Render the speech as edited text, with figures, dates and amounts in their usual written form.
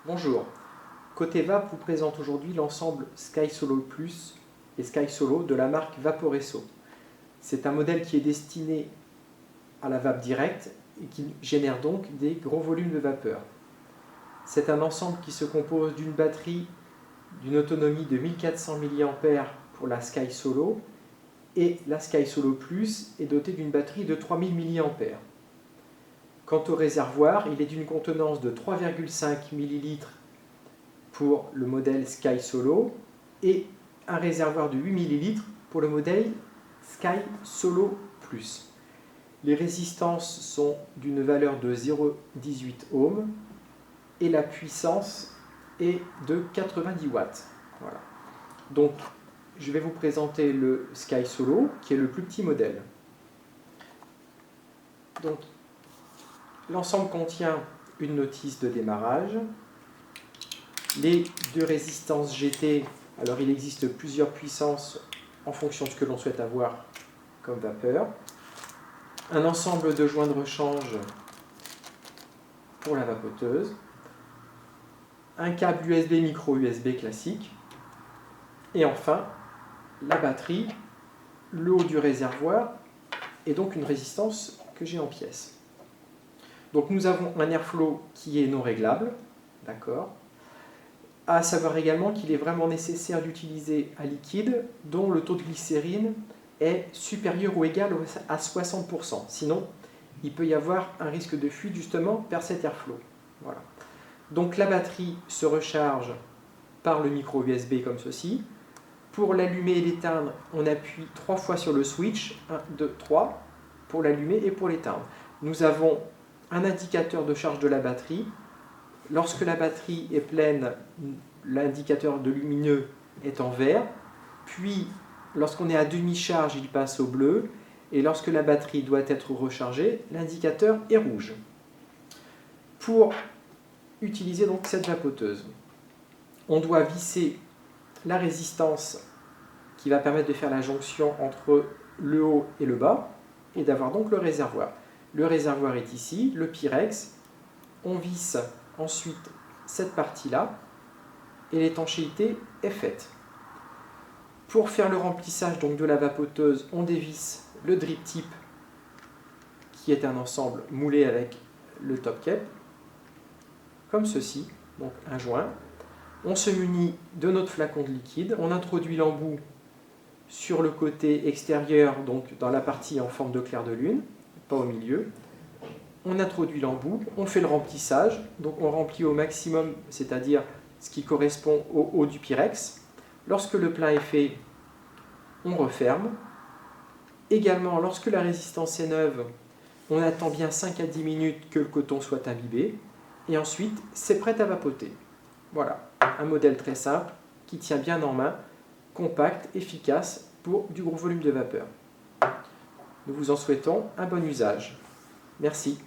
Bonjour, Côté Vape vous présente aujourd'hui l'ensemble Sky Solo Plus et Sky Solo de la marque Vaporesso. C'est un modèle qui est destiné à la vape directe et qui génère donc des gros volumes de vapeur. C'est un ensemble qui se compose d'une batterie d'une autonomie de 1400 mAh pour la Sky Solo et la Sky Solo Plus est dotée d'une batterie de 3000 mAh. Quant au réservoir, il est d'une contenance de 3,5 ml pour le modèle Sky Solo et un réservoir de 8 ml pour le modèle Sky Solo Plus. Les résistances sont d'une valeur de 0,18 ohms et la puissance est de 90 watts. Voilà. Donc, je vais vous présenter le Sky Solo, qui est le plus petit modèle. Donc, l'ensemble contient une notice de démarrage, les deux résistances GT. Alors, il existe plusieurs puissances en fonction de ce que l'on souhaite avoir comme vapeur. Un ensemble de joints de rechange pour la vapoteuse. Un câble USB micro USB classique. Et enfin, la batterie, le haut du réservoir et donc une résistance que j'ai en pièces. Donc nous avons un airflow qui est non réglable, d'accord. À savoir également qu'il est vraiment nécessaire d'utiliser un liquide dont le taux de glycérine est supérieur ou égal à 60%. Sinon, il peut y avoir un risque de fuite justement vers cet airflow. Voilà. Donc la batterie se recharge par le micro USB comme ceci. Pour l'allumer et l'éteindre, on appuie 3 fois sur le switch, 1, 2, 3, pour l'allumer et pour l'éteindre. Nous avons un indicateur de charge de la batterie. Lorsque la batterie est pleine, l'indicateur de lumineux est en vert, puis lorsqu'on est à demi-charge, il passe au bleu, et lorsque la batterie doit être rechargée, l'indicateur est rouge. Pour utiliser donc cette vapoteuse, on doit visser la résistance qui va permettre de faire la jonction entre le haut et le bas, et d'avoir donc le réservoir. Le réservoir est ici, le Pyrex. On visse ensuite cette partie-là, et l'étanchéité est faite. Pour faire le remplissage donc de la vapoteuse, on dévisse le drip tip, qui est un ensemble moulé avec le top cap, comme ceci, donc un joint. On se munit de notre flacon de liquide, on introduit l'embout sur le côté extérieur, donc dans la partie en forme de clair de lune, pas au milieu. On introduit l'embout, on fait le remplissage, donc on remplit au maximum, c'est-à-dire ce qui correspond au haut du Pyrex. Lorsque le plein est fait, on referme. Également, lorsque la résistance est neuve, on attend bien 5 à 10 minutes que le coton soit imbibé, et ensuite, c'est prêt à vapoter. Voilà, un modèle très simple, qui tient bien en main, compact, efficace, pour du gros volume de vapeur. Nous vous en souhaitons un bon usage. Merci.